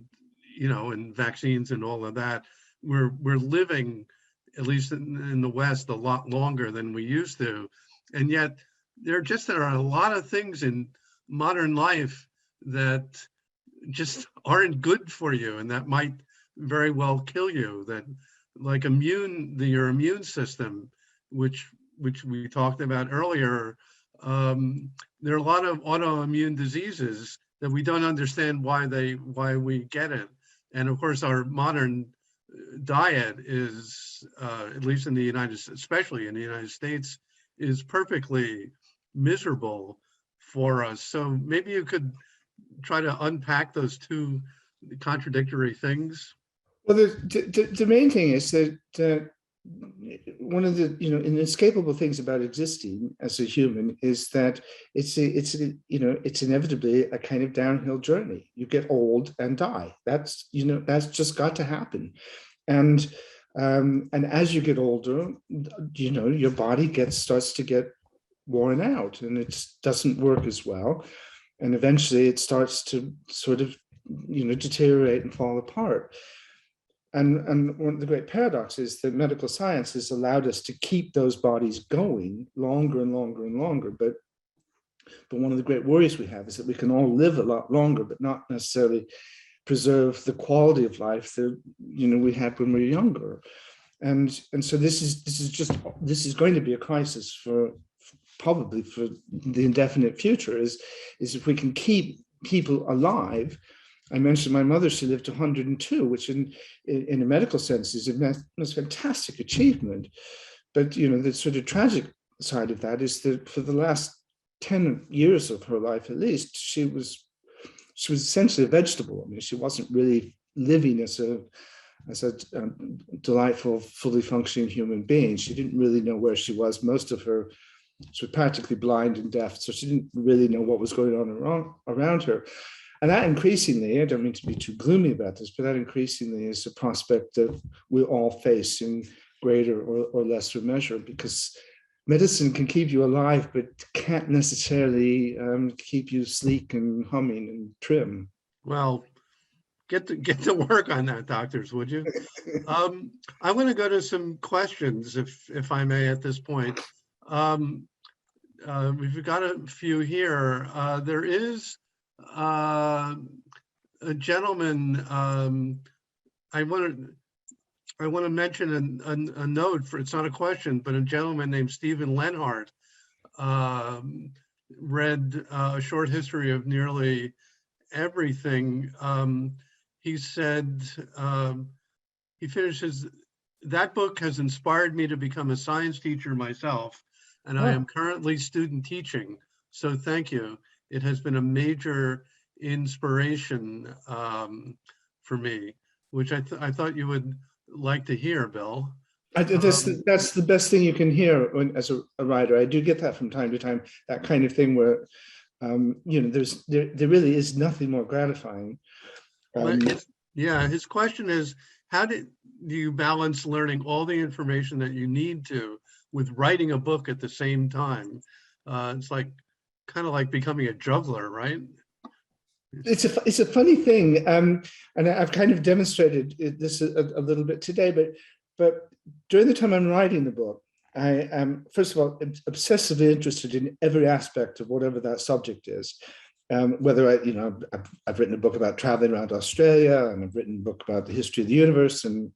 Speaker 1: vaccines and all of that, we're living, at least in the West, a lot longer than we used to. And yet there are a lot of things in modern life that just aren't good for you, and that might very well kill you. That, like your immune system, which we talked about earlier, there are a lot of autoimmune diseases that we don't understand why we get it. And of course, our modern diet is, at least in the especially in the United States, is perfectly miserable for us. So maybe you could try to unpack those two contradictory things.
Speaker 2: Well, the main thing is that one of the inescapable things about existing as a human is that it's inevitably a kind of downhill journey. You get old and die. That's just got to happen, and as you get older, your body starts to get worn out, and it doesn't work as well, and eventually it starts to sort of deteriorate and fall apart. And one of the great paradoxes is that medical science has allowed us to keep those bodies going longer and longer and longer. But one of the great worries we have is that we can all live a lot longer, but not necessarily preserve the quality of life that we had when we were younger. And so this is going to be a crisis probably for the indefinite future. Is if we can keep people alive. I mentioned my mother, she lived to 102, which in a medical sense is a most fantastic achievement. But, the sort of tragic side of that is that for the last 10 years of her life, at least, she was essentially a vegetable. I mean, she wasn't really living as a delightful, fully functioning human being. She didn't really know where she was. She was practically blind and deaf, so she didn't really know what was going on around her. And that increasingly, I don't mean to be too gloomy about this, but that increasingly is a prospect that we all face in greater or lesser measure, because medicine can keep you alive, but can't necessarily keep you sleek and humming and trim.
Speaker 1: Well, get to work on that, doctors, would you? I want to go to some questions, if I may, at this point. We've got a few here. There is a gentleman. I want to mention a note for, it's not a question, but a gentleman named Stephen Leonhardt read A Short History of Nearly Everything. He said, he finishes, that book has inspired me to become a science teacher myself, and I am currently student teaching. So thank you. It has been a major inspiration for me, which I thought you would like to hear, Bill.
Speaker 2: That's the best thing you can hear as a writer. I do get that from time to time, that kind of thing where, there really is nothing more gratifying.
Speaker 1: Yeah, his question is, how do you balance learning all the information that you need to with writing a book at the same time? It's like kind of like becoming a juggler, right?
Speaker 2: It's a funny thing, and I've kind of demonstrated this a little bit today. But during the time I'm writing the book, I am, first of all, obsessively interested in every aspect of whatever that subject is. Whether I've written a book about traveling around Australia, and I've written a book about the history of the universe, and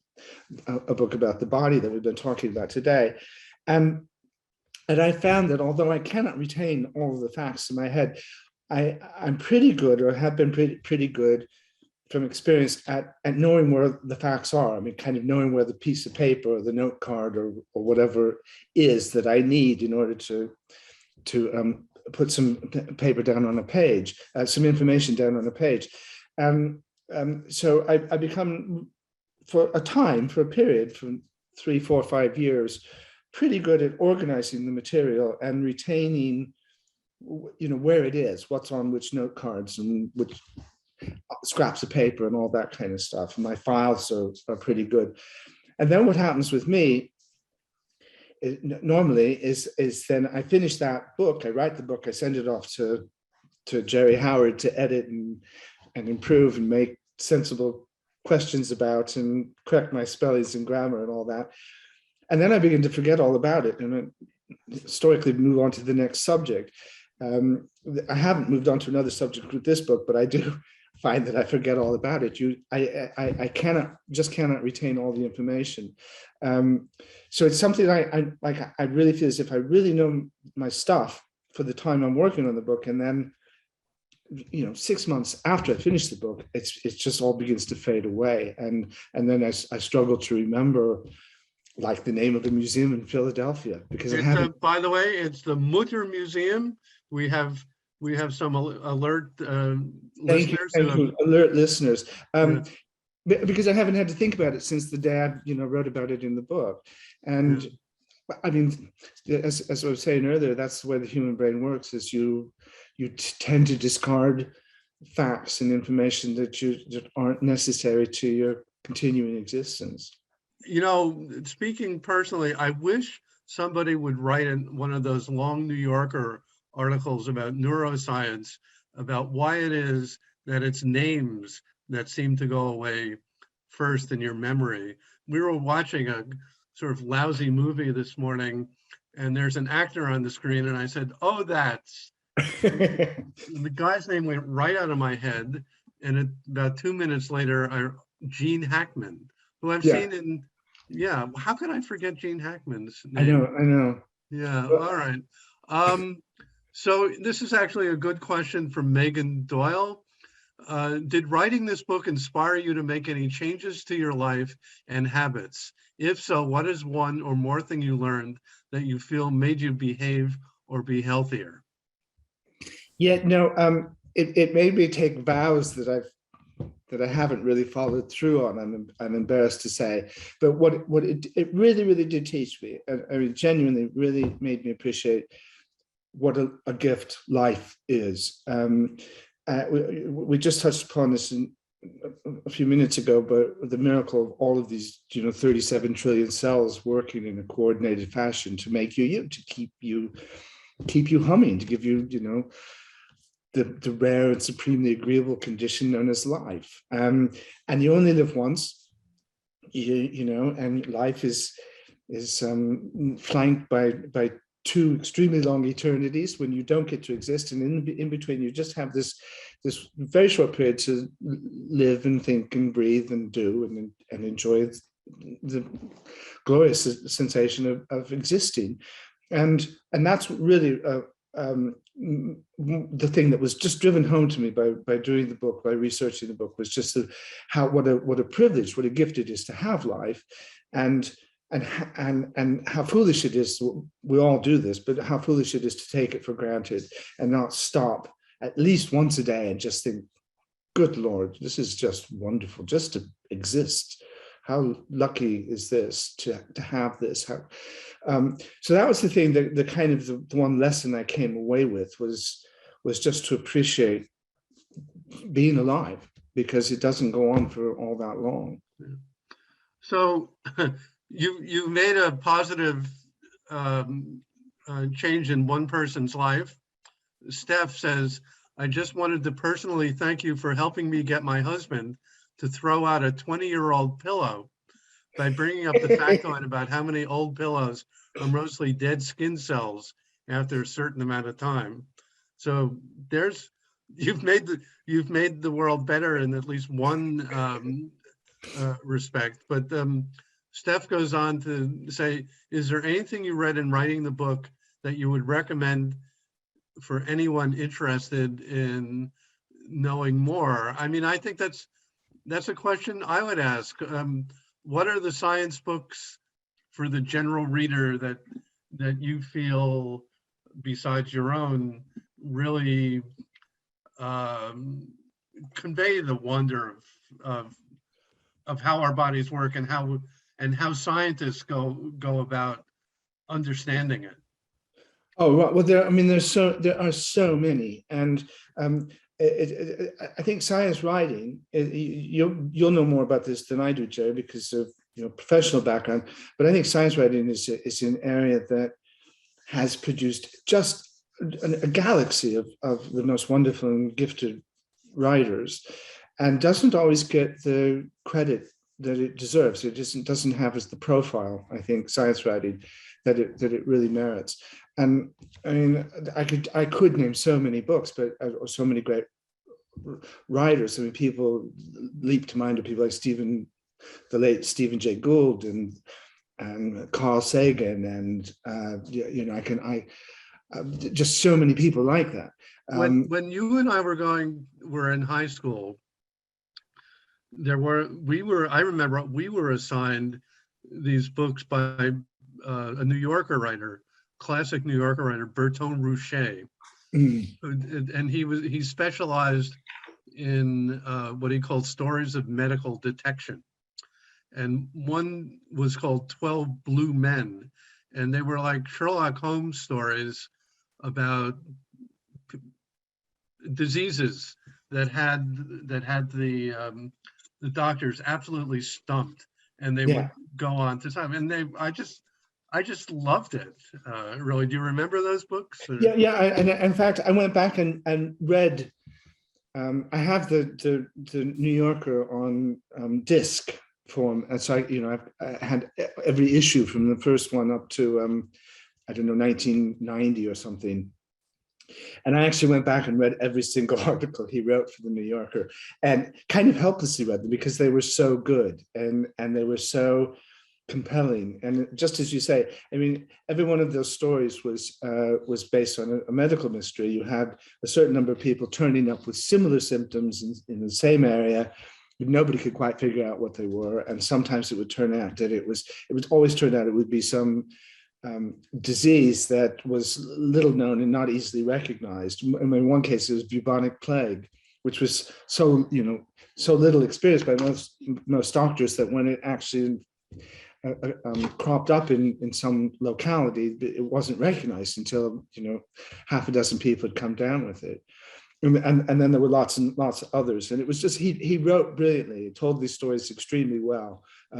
Speaker 2: a book about the body that we've been talking about today. And I found that although I cannot retain all of the facts in my head, I'm pretty good, or have been pretty good from experience at knowing where the facts are. I mean, kind of knowing where the piece of paper or the note card or whatever is that I need in order to put some paper down on a page, some information down on a page. So I become, for a period from 3, 4, 5 years, pretty good at organizing the material and retaining, where it is, what's on which note cards and which scraps of paper and all that kind of stuff. And my files are pretty good. And then what happens with me normally is then I finish that book, I write the book, I send it off to Gerald Howard to edit and improve and make sensible questions about and correct my spellings and grammar and all that. And then I begin to forget all about it and historically move on to the next subject. I haven't moved on to another subject with this book, but I do find that I forget all about it. I cannot retain all the information. So it's something I really feel as if I really know my stuff for the time I'm working on the book, and then 6 months after I finish the book, it's just all begins to fade away, and then I struggle to remember, like, the name of a museum in Philadelphia, because I haven't.
Speaker 1: By the way, it's the Mutter Museum. We have some alert listeners.
Speaker 2: Thank you, alert listeners. Because I haven't had to think about it since the day I wrote about it in the book. And I mean, as I was saying earlier, that's the way the human brain works, is you tend to discard facts and information that aren't necessary to your continuing existence.
Speaker 1: Speaking personally, I wish somebody would write in one of those long New Yorker articles about neuroscience, about why it is that it's names that seem to go away first in your memory. We were watching a sort of lousy movie this morning, and there's an actor on the screen, and I said, "Oh, that's..." The guy's name went right out of my head, and about 2 minutes later, Gene Hackman, who I've seen in... Yeah, how could I forget Gene Hackman's name?
Speaker 2: I know.
Speaker 1: Yeah, all right. So this is actually a good question from Megan Doyle. Did writing this book inspire you to make any changes to your life and habits? If so, what is one or more thing you learned that you feel made you behave or be healthier?
Speaker 2: Yeah, no, it made me take vows that I haven't really followed through on. I'm embarrassed to say, but what it really did teach me, I mean, genuinely really made me appreciate what a gift life is. We just touched upon this a few minutes ago, but the miracle of all of these 37 trillion cells working in a coordinated fashion to make you, to keep you humming, to give you the rare and supremely agreeable condition known as life. And you only live once, and life is flanked by 2 extremely long eternities when you don't get to exist, and in between you just have this very short period to live and think and breathe and do and enjoy the glorious sensation of existing, and that's really the thing that was just driven home to me by doing the book, by researching the book, was just what a privilege, what a gift it is to have life, and how foolish it is. We all do this, but how foolish it is to take it for granted and not stop at least once a day and just think, good Lord, this is just wonderful just to exist. How lucky is this to have this? So that was the thing, the kind of the one lesson I came away with was just to appreciate being alive, because it doesn't go on for all that long.
Speaker 1: So you made a positive change in one person's life. Steph says, I just wanted to personally thank you for helping me get my husband to throw out a 20-year-old pillow by bringing up the factoid about how many old pillows are mostly dead skin cells after a certain amount of time. So you've made the world better in at least one respect. But Steph goes on to say, is there anything you read in writing the book that you would recommend for anyone interested in knowing more? I mean, I think that's a question I would ask. What are the science books for the general reader that you feel, besides your own, really convey the wonder of how our bodies work and how scientists go about understanding it?
Speaker 2: Oh, right. Well, there are so many, and I think science writing. You'll know more about this than I do, Jerry, because of professional background. But I think science writing is an area that has produced just a galaxy of the most wonderful and gifted writers, and doesn't always get the credit that it deserves. It doesn't have as the profile, I think, science writing that it really merits. And I mean, I could name so many books, or so many great writers. I mean, people leap to mind of people like the late Stephen Jay Gould and Carl Sagan, and just so many people like that.
Speaker 1: When you and I were in high school, I remember we were assigned these books by a New Yorker writer, classic New Yorker writer, Bertrand Ruchet. And he specialized in what he called stories of medical detection. And one was called 12 Blue Men. And they were like Sherlock Holmes stories about diseases that had the doctors absolutely stumped, and they would go on to time. And I just loved it. Really, do you remember those books? Or?
Speaker 2: Yeah. And in fact, I went back and read. I have the New Yorker on disc form, and so I had every issue from the first one up to 1990 or something. And I actually went back and read every single article he wrote for the New Yorker, and kind of helplessly read them because they were so good and they were so compelling. And just as you say, I mean, every one of those stories was based on a medical mystery. You had a certain number of people turning up with similar symptoms in the same area. Nobody could quite figure out what they were, and sometimes it would turn out that it would always turn out it would be some disease that was little known and not easily recognized. In one case, it was bubonic plague, which was so little experienced by most doctors that when it actually cropped up in some locality, it wasn't recognized until half a dozen people had come down with it. And then there were lots and lots of others, and it was just he wrote brilliantly. He told these stories extremely well. I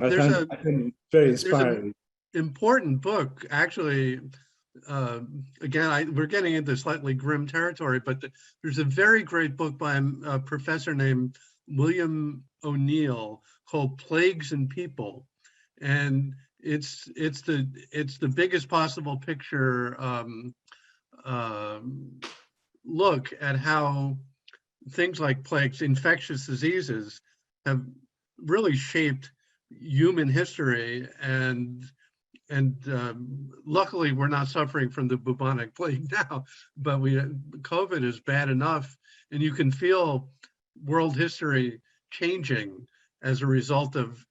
Speaker 2: found it very inspiring.
Speaker 1: Important book, actually. Again, we're getting into slightly grim territory, but there's a very great book by a professor named William O'Neill called Plagues and People, and it's the biggest possible picture look at how things like plagues, infectious diseases, have really shaped human history, and luckily we're not suffering from the bubonic plague now, but COVID is bad enough, and you can feel world history changing as a result of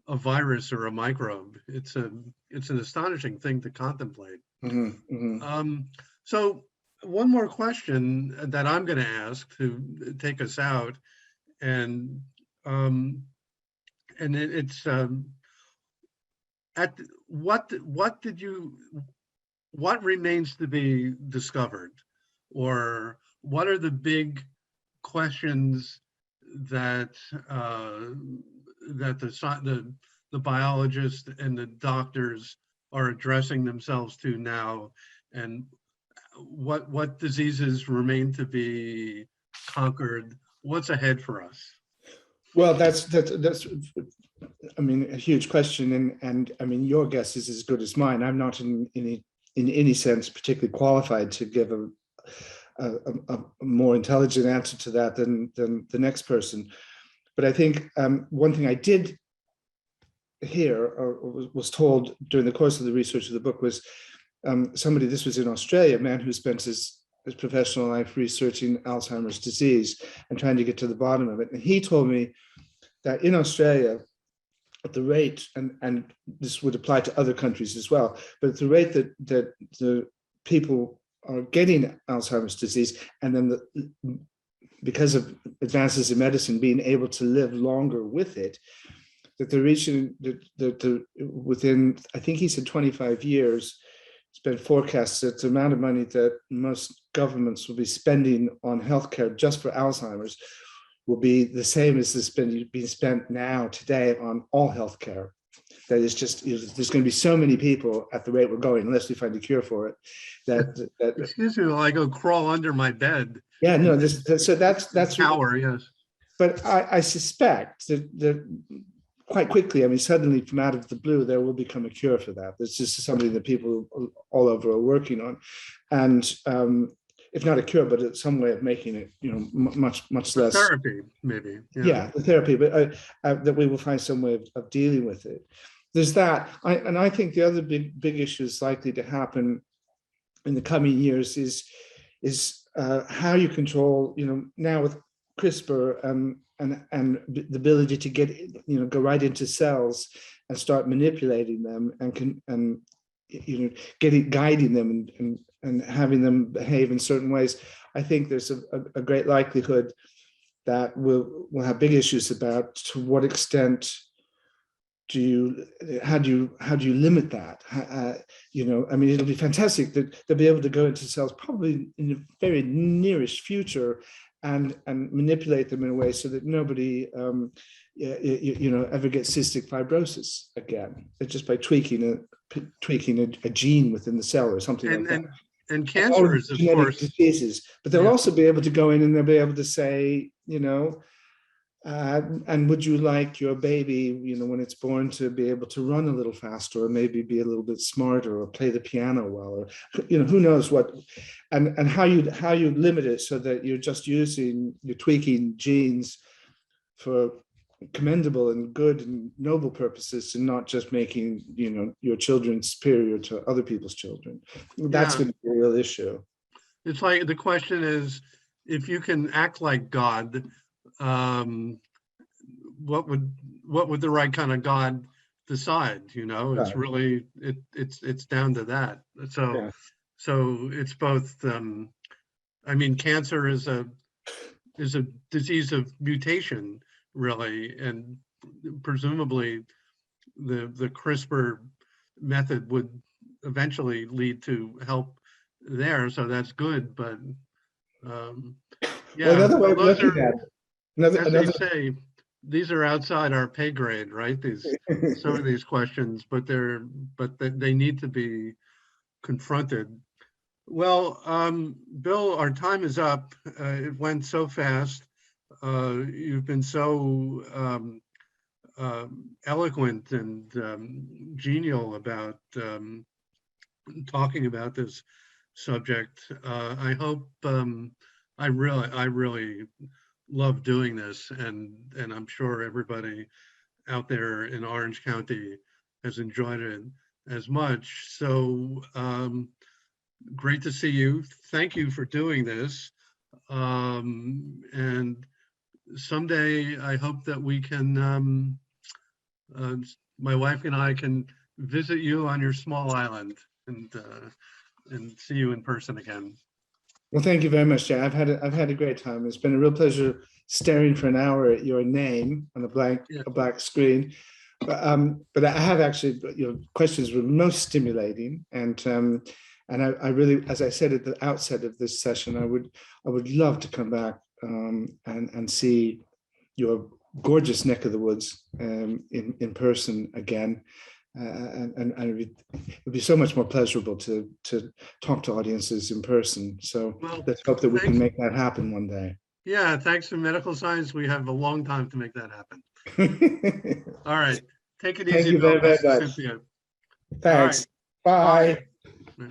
Speaker 1: a virus or a microbe. It's an astonishing thing to contemplate. So one more question that I'm going to ask to take us out, and it's what remains to be discovered, or what are the big questions that that the biologists and the doctors are addressing themselves to now, and what diseases remain to be conquered? What's ahead for us?
Speaker 2: Well, that's I mean, a huge question, and I mean, your guess is as good as mine. I'm not in any sense particularly qualified to give a more intelligent answer to that than the next person. But I think one thing I did hear or was told during the course of the research of the book was somebody, this was in Australia, a man who spent his professional life researching Alzheimer's disease and trying to get to the bottom of it. And he told me that in Australia, at the rate, and this would apply to other countries as well, but at the rate that the people are getting Alzheimer's disease, and then because of advances in medicine, being able to live longer with it, that they're reaching within, I think he said 25 years, it's been forecast that the amount of money that most governments will be spending on healthcare just for Alzheimer's will be the same as is being spent now today on all healthcare. That is just, there's going to be so many people at the rate we're going, unless we find a cure for it. That
Speaker 1: Excuse me, while I go crawl under my bed.
Speaker 2: Yeah, no, so that's
Speaker 1: power, yes.
Speaker 2: But I suspect that quite quickly, I mean, suddenly from out of the blue, there will become a cure for that. It's just something that people all over are working on, and if not a cure, but it's some way of making it, much less
Speaker 1: therapy, maybe.
Speaker 2: Yeah, the therapy, but that we will find some way of dealing with it. There's that, and I think the other big issue is likely to happen in the coming years is how you control, now with CRISPR and the ability to get, go right into cells and start manipulating them and guiding them and having them behave in certain ways. I think there's a great likelihood that we'll have big issues about to what extent how do you limit that? I mean, it'll be fantastic that they'll be able to go into cells probably in the very nearest future and manipulate them in a way so that nobody ever gets cystic fibrosis again. It's just by tweaking a gene within the cell or something like that.
Speaker 1: And cancer is, of course,
Speaker 2: diseases, but they'll also be able to go in and they'll be able to say, and would you like your baby, when it's born, to be able to run a little faster, or maybe be a little bit smarter, or play the piano well, or who knows what, and how you limit it so that you're tweaking genes for commendable and good and noble purposes, and not just making your children superior to other people's children. That's going to be a real issue.
Speaker 1: It's like, the question is, if you can act like God, what would the right kind of God decide? It's really it's down to that. So it's both. I mean, cancer is a disease of mutation, really, and presumably the CRISPR method would eventually lead to help there. So that's good, but yeah.
Speaker 2: Well, another way of looking at it.
Speaker 1: As they say, these are outside our pay grade, right? Some of these questions, but they need to be confronted. Well, Bill, our time is up. It went so fast. You've been so eloquent and genial about talking about this subject. I hope I really love doing this, and I'm sure everybody out there in Orange County has enjoyed it as much. So great to see you. Thank you for doing this. And someday I hope that we can, my wife and I can visit you on your small island and see you in person again.
Speaker 2: Well, thank you very much, Jay. I've had a great time. It's been a real pleasure staring for an hour at your name on a black screen. But I have actually, questions were most stimulating, and I really, as I said at the outset of this session, I would love to come back and see your gorgeous neck of the woods in person again. And it'd be so much more pleasurable to talk to audiences in person. So
Speaker 1: Well,
Speaker 2: let's hope that we can
Speaker 1: thanks.
Speaker 2: make that happen one day.
Speaker 1: Yeah, thanks to medical science, we have a long time to make that happen. All right. Take it easy.
Speaker 2: Thank you very,
Speaker 1: Bill.
Speaker 2: very
Speaker 1: This is
Speaker 2: much.
Speaker 1: Cynthia.
Speaker 2: Thanks. Bye.
Speaker 1: Bye.